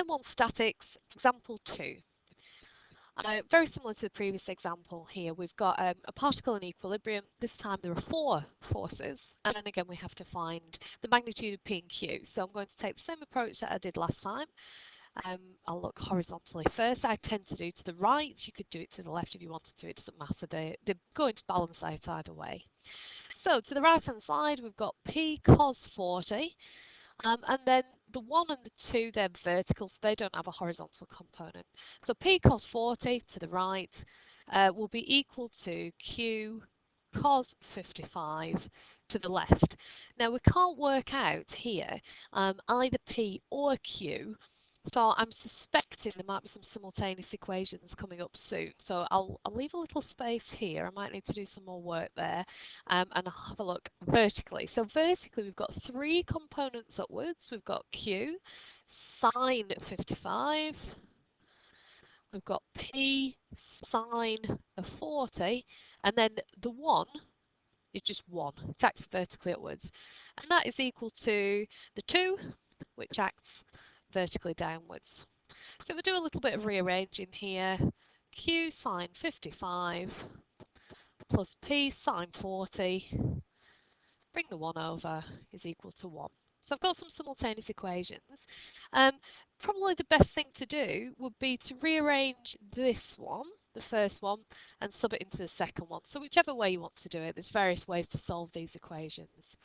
M1 statics, example 2. Very similar to the previous example here, we've got a particle in equilibrium. This time there are 4 forces, and then again we have to find the magnitude of P and Q. So I'm going to take the same approach that I did last time. I'll look horizontally first. I tend to do to the right. You could do it to the left if you wanted to. It doesn't matter. They're going to balance out either way. So to the right hand side, we've got P cos 40. And then the 1 and the 2, they're vertical, so they don't have a horizontal component. So P cos 40 to the right will be equal to Q cos 55 to the left. Now we can't work out here either P or Q, so I'm suspecting there might be some simultaneous equations coming up soon. So I'll leave a little space here. I might need to do some more work there, and I'll have a look vertically. So vertically we've got 3 components upwards. We've got Q sine 55. We've got P sine of 40, and then the 1 is just 1. It acts vertically upwards. And that is equal to the 2, which acts vertically downwards. So we'll do a little bit of rearranging here. Q sine 55 plus P sine 40, bring the 1 over, is equal to 1. So I've got some simultaneous equations. Probably the best thing to do would be to rearrange this one, the first one, and sub it into the second one. So whichever way you want to do it, there's various ways to solve these equations.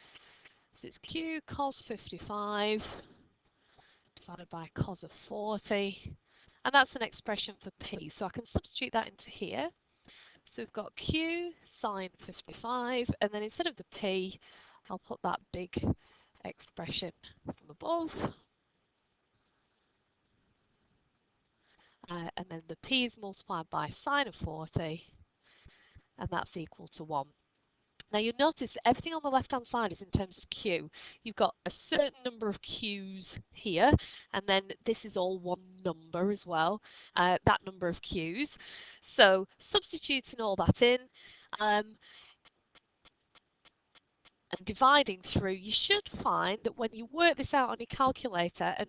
So it's Q cos 55 divided by cos of 40, and that's an expression for P. So I can substitute that into here. So we've got Q sine 55, and then instead of the P, I'll put that big expression from above. And then the P is multiplied by sine of 40, and that's equal to 1. Now you'll notice that everything on the left hand side is in terms of Q. You've got a certain number of Q's here, and then this is all one number as well, that number of Q's. So substituting all that in, and dividing through, you should find that when you work this out on your calculator and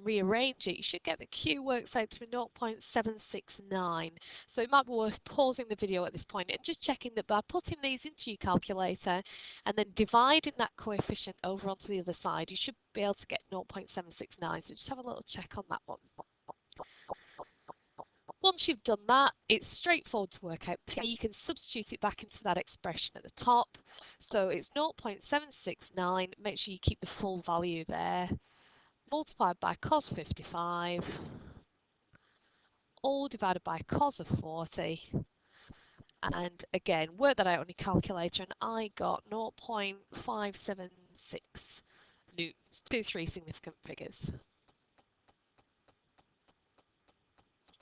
rearrange it, you should get the Q works out to be 0.769. So it might be worth pausing the video at this point and just checking that by putting these into your calculator and then dividing that coefficient over onto the other side, you should be able to get 0.769. So just have a little check on that one. Once you've done that, it's straightforward to work out P. You can substitute it back into that expression at the top. So it's 0.769. Make sure you keep the full value there. Multiplied by cos 55. All divided by cos of 40. And again, work that out on your calculator, and I got 0.576 newtons. 2 3 significant figures.